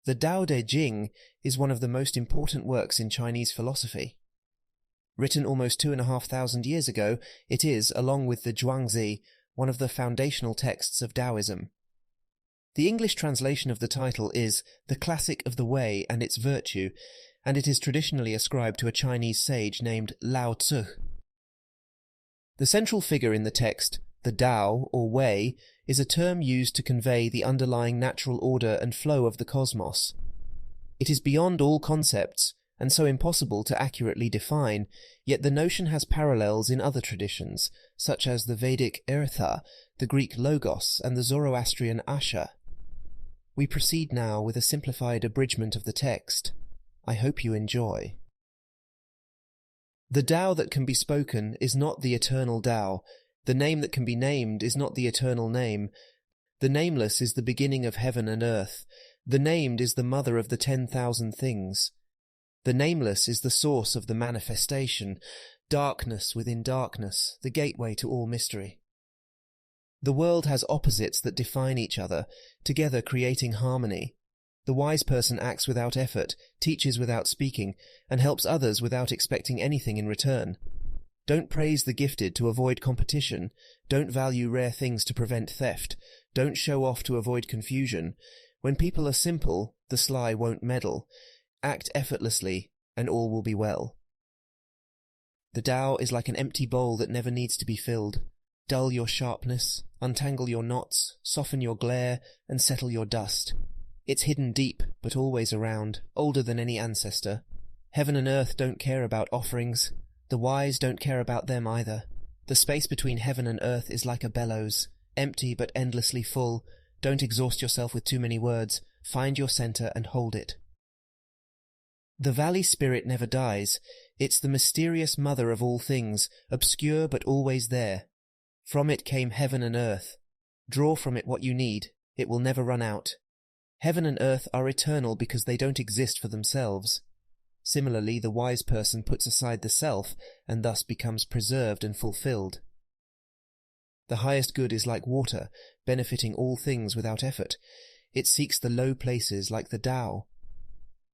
The Tao Te Ching is one of the most important works in Chinese philosophy. Written almost 2,500 years ago, it is, along with the Zhuangzi, one of the foundational texts of Daoism. The English translation of the title is The Classic of the Way and Its Virtue, and it is traditionally ascribed to a Chinese sage named Lao Tzu. The central figure in the text, the Tao, or Wei, is a term used to convey the underlying natural order and flow of the cosmos. It is beyond all concepts, and so impossible to accurately define, yet the notion has parallels in other traditions, such as the Vedic Eartha, the Greek Logos, and the Zoroastrian Asha. We proceed now with a simplified abridgment of the text. I hope you enjoy. The Tao that can be spoken is not the eternal Tao. The name that can be named is not the eternal name. The nameless is the beginning of heaven and earth. The named is the mother of the 10,000 things. The nameless is the source of the manifestation, darkness within darkness, the gateway to all mystery. The world has opposites that define each other, together creating harmony. The wise person acts without effort, teaches without speaking, and helps others without expecting anything in return. Don't praise the gifted to avoid competition. Don't value rare things to prevent theft. Don't show off to avoid confusion. When people are simple, the sly won't meddle. Act effortlessly, and all will be well. The Tao is like an empty bowl that never needs to be filled. Dull your sharpness, untangle your knots, soften your glare, and settle your dust. It's hidden deep, but always around, older than any ancestor. Heaven and earth don't care about offerings. The wise don't care about them either. The space between heaven and earth is like a bellows, empty but endlessly full. Don't exhaust yourself with too many words. Find your center and hold it. The valley spirit never dies. It's the mysterious mother of all things, obscure but always there. From it came heaven and earth. Draw from it what you need. It will never run out. Heaven and earth are eternal because they don't exist for themselves. Similarly, the wise person puts aside the self and thus becomes preserved and fulfilled. The highest good is like water, benefiting all things without effort. It seeks the low places like the Tao.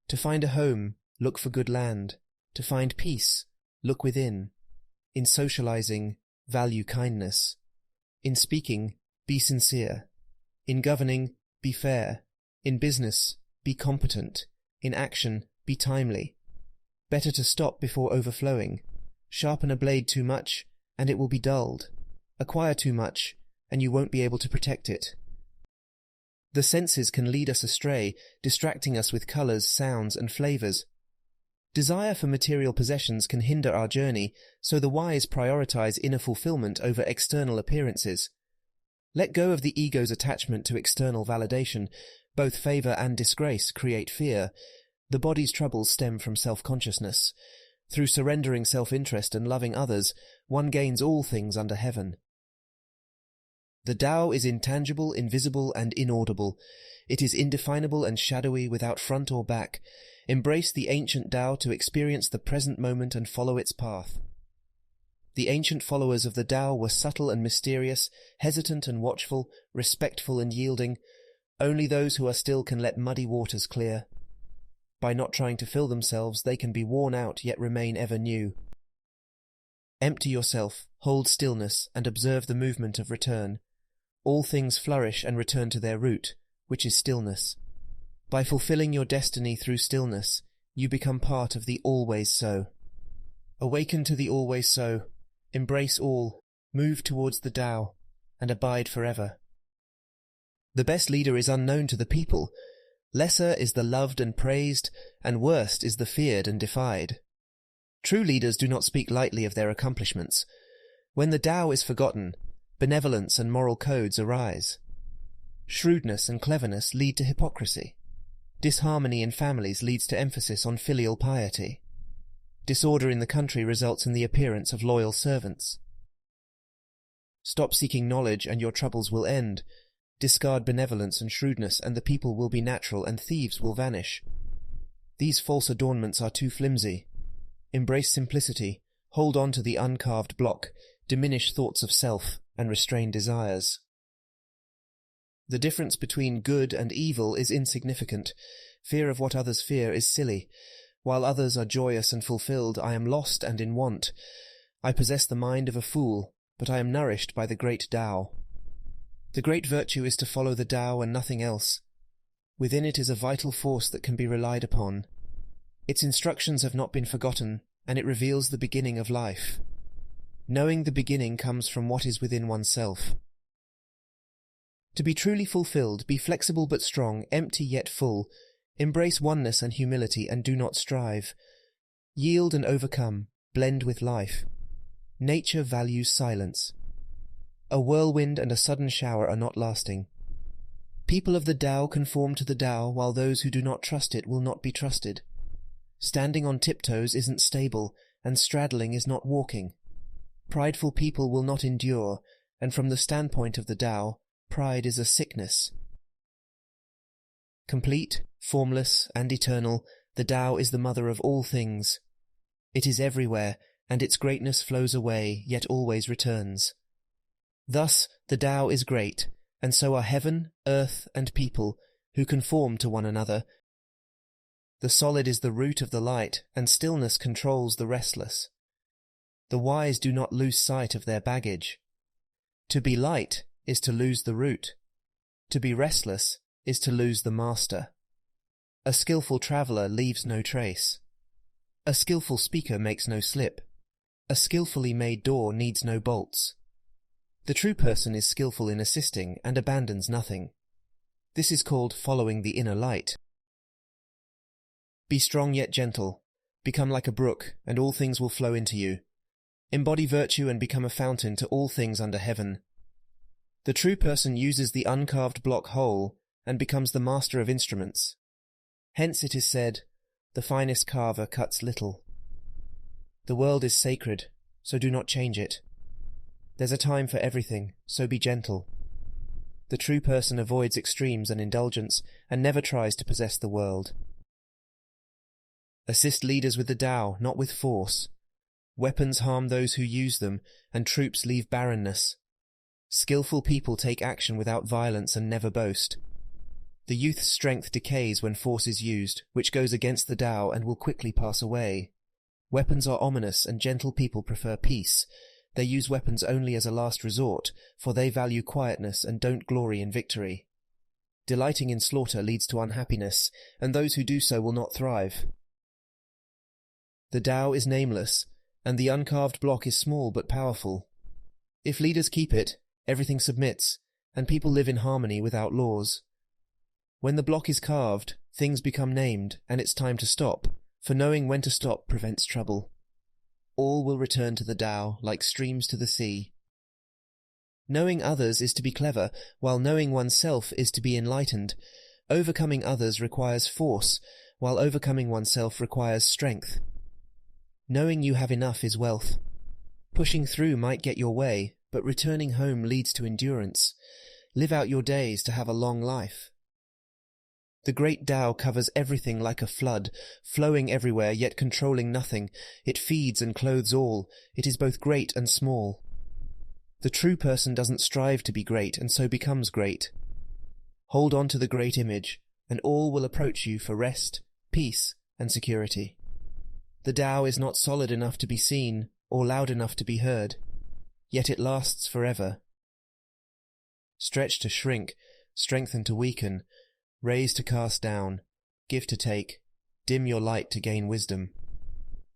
To find a home, look for good land. To find peace, look within. In socializing, value kindness. In speaking, be sincere. In governing, be fair. In business, be competent. In action, be timely. Better to stop before overflowing. Sharpen a blade too much, and it will be dulled. Acquire too much, and you won't be able to protect it. The senses can lead us astray, distracting us with colours, sounds, and flavours. Desire for material possessions can hinder our journey, so the wise prioritize inner fulfillment over external appearances. Let go of the ego's attachment to external validation. Both favour and disgrace create fear. The body's troubles stem from self-consciousness. Through surrendering self-interest and loving others, one gains all things under heaven. The Tao is intangible, invisible, and inaudible. It is indefinable and shadowy without front or back. Embrace the ancient Tao to experience the present moment and follow its path. The ancient followers of the Tao were subtle and mysterious, hesitant and watchful, respectful and yielding. Only those who are still can let muddy waters clear. By not trying to fill themselves, they can be worn out yet remain ever new. Empty yourself, hold stillness, and observe the movement of return. All things flourish and return to their root, which is stillness. By fulfilling your destiny through stillness, you become part of the always so. Awaken to the always so, embrace all, move towards the Tao, and abide forever. The best leader is unknown to the people. Lesser is the loved and praised, and worst is the feared and defied. True leaders do not speak lightly of their accomplishments. When the Tao is forgotten, benevolence and moral codes arise. Shrewdness and cleverness lead to hypocrisy. Disharmony in families leads to emphasis on filial piety. Disorder in the country results in the appearance of loyal servants. Stop seeking knowledge and your troubles will end. Discard benevolence and shrewdness, and the people will be natural, and thieves will vanish. These false adornments are too flimsy. Embrace simplicity, hold on to the uncarved block, diminish thoughts of self, and restrain desires. The difference between good and evil is insignificant. Fear of what others fear is silly. While others are joyous and fulfilled, I am lost and in want. I possess the mind of a fool, but I am nourished by the great Tao. The great virtue is to follow the Tao and nothing else. Within it is a vital force that can be relied upon. Its instructions have not been forgotten, and it reveals the beginning of life. Knowing the beginning comes from what is within oneself. To be truly fulfilled, be flexible but strong, empty yet full. Embrace oneness and humility, and do not strive. Yield and overcome, blend with life. Nature values silence. A whirlwind and a sudden shower are not lasting. People of the Tao conform to the Tao, while those who do not trust it will not be trusted. Standing on tiptoes isn't stable, and straddling is not walking. Prideful people will not endure, and from the standpoint of the Tao, pride is a sickness. Complete, formless, and eternal, the Tao is the mother of all things. It is everywhere, and its greatness flows away, yet always returns. Thus, the Tao is great, and so are heaven, earth, and people, who conform to one another. The solid is the root of the light, and stillness controls the restless. The wise do not lose sight of their baggage. To be light is to lose the root. To be restless is to lose the master. A skillful traveller leaves no trace. A skillful speaker makes no slip. A skillfully made door needs no bolts. The true person is skillful in assisting and abandons nothing. This is called following the inner light. Be strong yet gentle. Become like a brook, and all things will flow into you. Embody virtue and become a fountain to all things under heaven. The true person uses the uncarved block whole and becomes the master of instruments. Hence it is said, the finest carver cuts little. The world is sacred, so do not change it. There's a time for everything, so be gentle. The true person avoids extremes and indulgence, and never tries to possess the world. Assist leaders with the Tao, not with force. Weapons harm those who use them, and troops leave barrenness. Skillful people take action without violence and never boast. The youth's strength decays when force is used, which goes against the Tao and will quickly pass away. Weapons are ominous, and gentle people prefer peace. They use weapons only as a last resort, for they value quietness and don't glory in victory. Delighting in slaughter leads to unhappiness, and those who do so will not thrive. The Tao is nameless, and the uncarved block is small but powerful. If leaders keep it, everything submits, and people live in harmony without laws. When the block is carved, things become named, and it's time to stop, for knowing when to stop prevents trouble. All will return to the Tao, like streams to the sea. Knowing others is to be clever, while knowing oneself is to be enlightened. Overcoming others requires force, while overcoming oneself requires strength. Knowing you have enough is wealth. Pushing through might get your way, but returning home leads to endurance. Live out your days to have a long life. The great Tao covers everything like a flood, flowing everywhere yet controlling nothing. It feeds and clothes all. It is both great and small. The true person doesn't strive to be great, and so becomes great. Hold on to the great image, and all will approach you for rest, peace, and security. The Tao is not solid enough to be seen, or loud enough to be heard, yet it lasts forever. Stretch to shrink, strengthen to weaken, raise to cast down, give to take, dim your light to gain wisdom.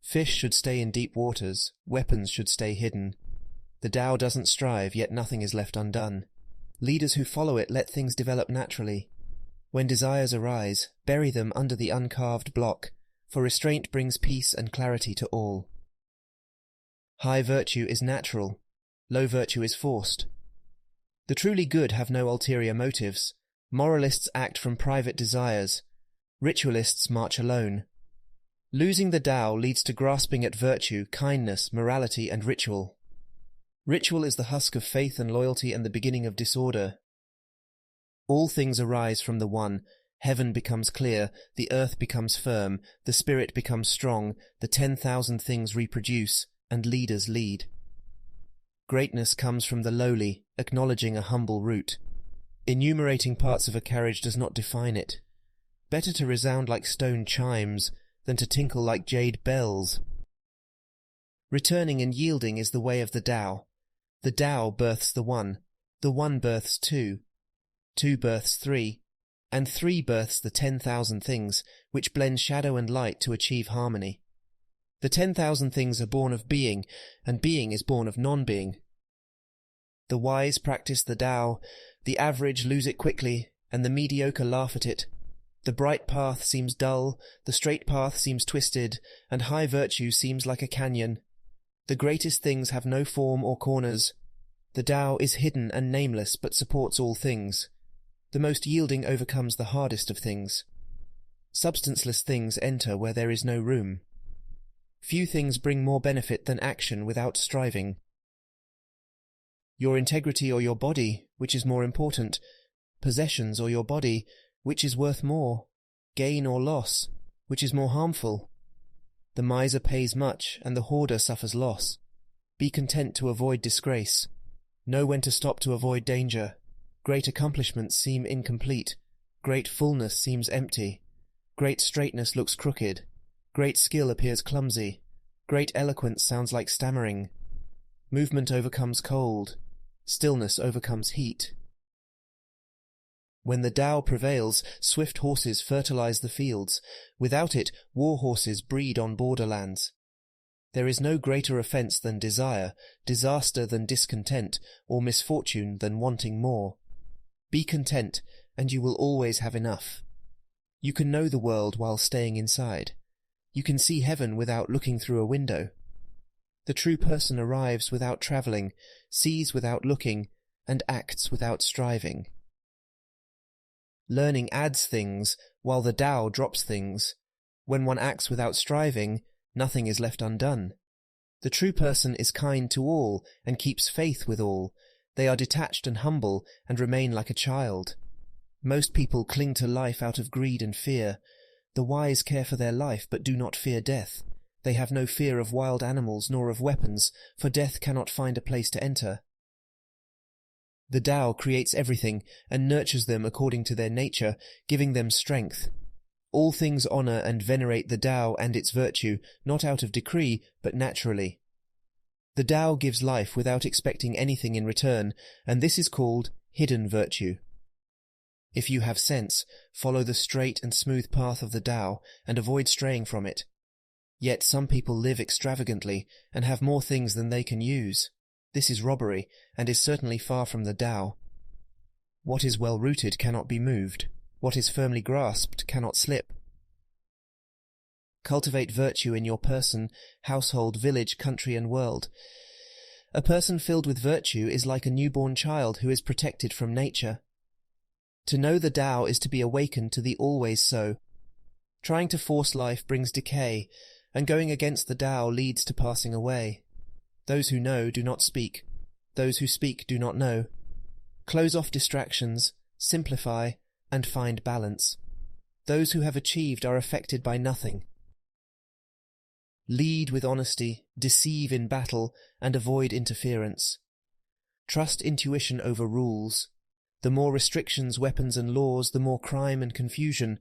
Fish should stay in deep waters, weapons should stay hidden. The Tao doesn't strive, yet nothing is left undone. Leaders who follow it let things develop naturally. When desires arise, bury them under the uncarved block, for restraint brings peace and clarity to all. High virtue is natural, low virtue is forced. The truly good have no ulterior motives. Moralists act from private desires. Ritualists march alone. Losing the Tao leads to grasping at virtue, kindness, morality, and ritual. Ritual is the husk of faith and loyalty and the beginning of disorder. All things arise from the One. Heaven becomes clear, the earth becomes firm, the spirit becomes strong, the 10,000 things reproduce, and leaders lead. Greatness comes from the lowly, acknowledging a humble root. Enumerating parts of a carriage does not define it. Better to resound like stone chimes than to tinkle like jade bells. Returning and yielding is the way of the Tao. The Tao births the One births two births three, and three births the 10,000 things, which blend shadow and light to achieve harmony. The 10,000 things are born of being, and being is born of non-being. The wise practice the Tao, the average lose it quickly, and the mediocre laugh at it. The bright path seems dull, the straight path seems twisted, and high virtue seems like a canyon. The greatest things have no form or corners. The Tao is hidden and nameless, but supports all things. The most yielding overcomes the hardest of things. Substanceless things enter where there is no room. Few things bring more benefit than action without striving. Your integrity or your body, which is more important? Possessions or your body, which is worth more? Gain or loss, which is more harmful? The miser pays much, and the hoarder suffers loss. Be content to avoid disgrace. Know when to stop to avoid danger. Great accomplishments seem incomplete. Great fullness seems empty. Great straightness looks crooked. Great skill appears clumsy. Great eloquence sounds like stammering. Movement overcomes cold. Stillness overcomes heat. When the Tao prevails, swift horses fertilize the fields. Without it, war horses breed on borderlands. There is no greater offence than desire, disaster than discontent, or misfortune than wanting more. Be content, and you will always have enough. You can know the world while staying inside. You can see heaven without looking through a window. The true person arrives without travelling, sees without looking, and acts without striving. Learning adds things, while the Tao drops things. When one acts without striving, nothing is left undone. The true person is kind to all, and keeps faith with all. They are detached and humble, and remain like a child. Most people cling to life out of greed and fear. The wise care for their life, but do not fear death. They have no fear of wild animals nor of weapons, for death cannot find a place to enter. The Tao creates everything, and nurtures them according to their nature, giving them strength. All things honour and venerate the Tao and its virtue, not out of decree, but naturally. The Tao gives life without expecting anything in return, and this is called hidden virtue. If you have sense, follow the straight and smooth path of the Tao, and avoid straying from it. Yet some people live extravagantly, and have more things than they can use. This is robbery, and is certainly far from the Tao. What is well-rooted cannot be moved. What is firmly grasped cannot slip. Cultivate virtue in your person, household, village, country, and world. A person filled with virtue is like a newborn child who is protected from nature. To know the Tao is to be awakened to the always so. Trying to force life brings decay, and going against the Tao leads to passing away. Those who know do not speak. Those who speak do not know. Close off distractions, simplify, and find balance. Those who have achieved are affected by nothing. Lead with honesty, deceive in battle, and avoid interference. Trust intuition over rules. The more restrictions, weapons, and laws, the more crime and confusion.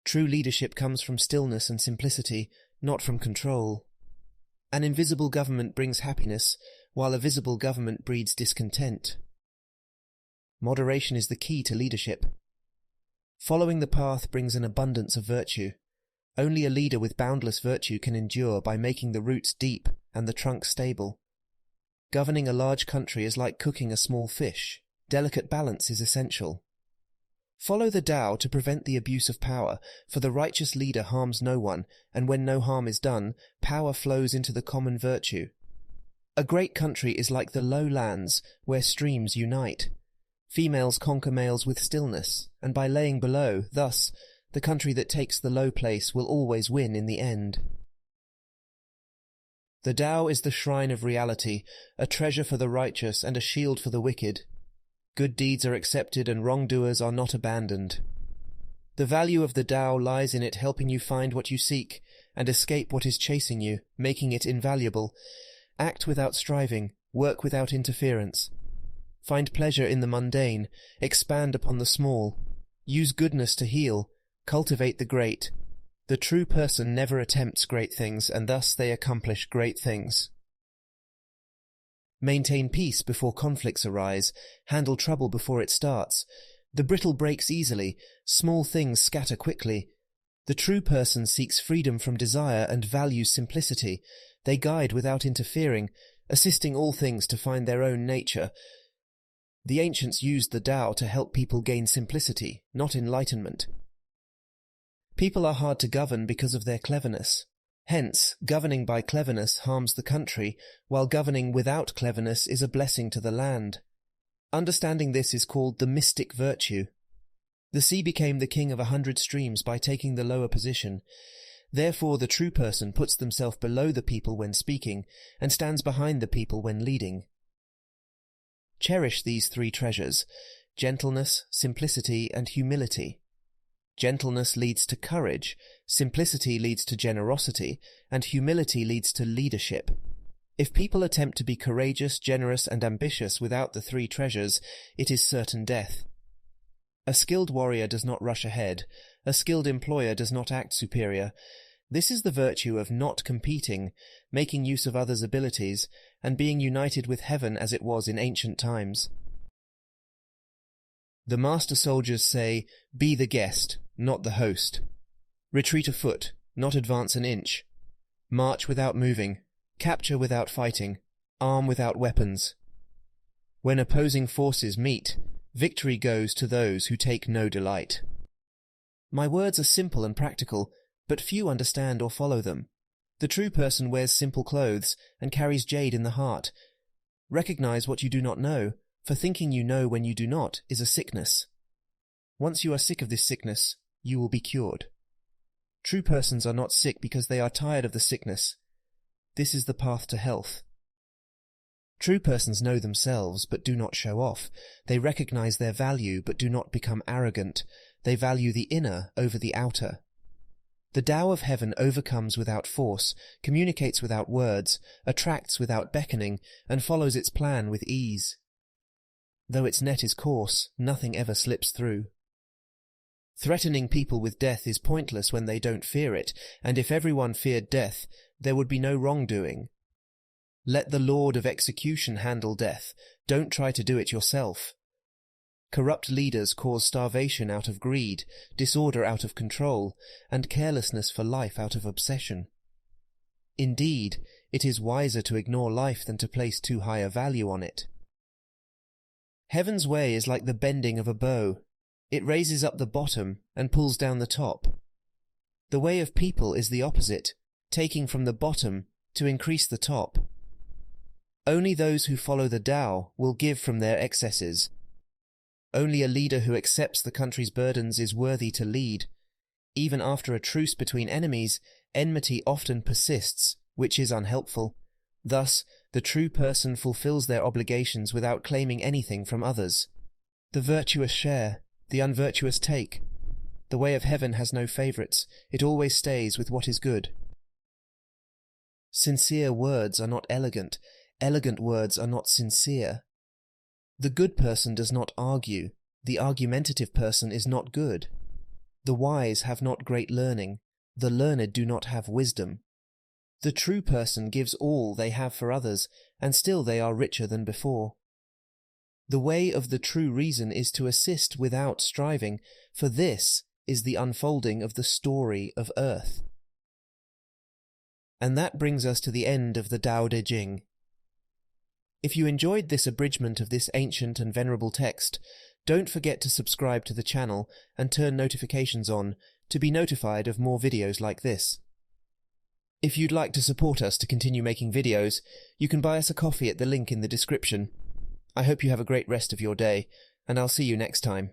True leadership comes from stillness and simplicity, not from control. An invisible government brings happiness, while a visible government breeds discontent. Moderation is the key to leadership. Following the path brings an abundance of virtue. Only a leader with boundless virtue can endure by making the roots deep and the trunk stable. Governing a large country is like cooking a small fish. Delicate balance is essential. Follow the Tao to prevent the abuse of power, for the righteous leader harms no one, and when no harm is done, power flows into the common virtue. A great country is like the low lands, where streams unite. Females conquer males with stillness, and by laying below, thus, the country that takes the low place will always win in the end. The Tao is the shrine of reality, a treasure for the righteous and a shield for the wicked. Good deeds are accepted and wrongdoers are not abandoned. The value of the Tao lies in it helping you find what you seek and escape what is chasing you, making it invaluable. Act without striving, work without interference. Find pleasure in the mundane, expand upon the small, use goodness to heal, cultivate the great. The true person never attempts great things, and thus they accomplish great things. Maintain peace before conflicts arise, handle trouble before it starts. The brittle breaks easily, small things scatter quickly. The true person seeks freedom from desire and values simplicity. They guide without interfering, assisting all things to find their own nature. The ancients used the Tao to help people gain simplicity, not enlightenment. People are hard to govern because of their cleverness. Hence, governing by cleverness harms the country, while governing without cleverness is a blessing to the land. Understanding this is called the mystic virtue. The sea became the king of 100 streams by taking the lower position. Therefore the true person puts themselves below the people when speaking, and stands behind the people when leading. Cherish these 3 treasures: gentleness, simplicity, and humility. Gentleness leads to courage, simplicity leads to generosity, and humility leads to leadership. If people attempt to be courageous, generous, and ambitious without the 3 treasures, it is certain death. A skilled warrior does not rush ahead. A skilled employer does not act superior. This is the virtue of not competing, making use of others' abilities, and being united with heaven as it was in ancient times. The master soldiers say, "Be the guest, not the host. Retreat a foot, not advance an inch. March without moving, capture without fighting, arm without weapons. When opposing forces meet, victory goes to those who take no delight." My words are simple and practical, but few understand or follow them. The true person wears simple clothes and carries jade in the heart. Recognize what you do not know, for thinking you know when you do not is a sickness. Once you are sick of this sickness, you will be cured. True persons are not sick because they are tired of the sickness. This is the path to health. True persons know themselves, but do not show off. They recognize their value, but do not become arrogant. They value the inner over the outer. The Tao of heaven overcomes without force, communicates without words, attracts without beckoning, and follows its plan with ease. Though its net is coarse, nothing ever slips through. Threatening people with death is pointless when they don't fear it, and if everyone feared death, there would be no wrongdoing. Let the Lord of execution handle death. Don't try to do it yourself. Corrupt leaders cause starvation out of greed, disorder out of control, and carelessness for life out of obsession. Indeed, it is wiser to ignore life than to place too high a value on it. Heaven's way is like the bending of a bow. It raises up the bottom and pulls down the top. The way of people is the opposite, taking from the bottom to increase the top. Only those who follow the Tao will give from their excesses. Only a leader who accepts the country's burdens is worthy to lead. Even after a truce between enemies, enmity often persists, which is unhelpful. Thus, the true person fulfills their obligations without claiming anything from others. The virtuous share, the unvirtuous take. The way of heaven has no favourites, it always stays with what is good. Sincere words are not elegant, elegant words are not sincere. The good person does not argue, the argumentative person is not good. The wise have not great learning, the learned do not have wisdom. The true person gives all they have for others, and still they are richer than before. The way of the true reason is to assist without striving, for this is the unfolding of the story of earth. And that brings us to the end of the Tao Te Ching. If you enjoyed this abridgment of this ancient and venerable text, don't forget to subscribe to the channel and turn notifications on to be notified of more videos like this. If you'd like to support us to continue making videos, you can buy us a coffee at the link in the description. I hope you have a great rest of your day, and I'll see you next time.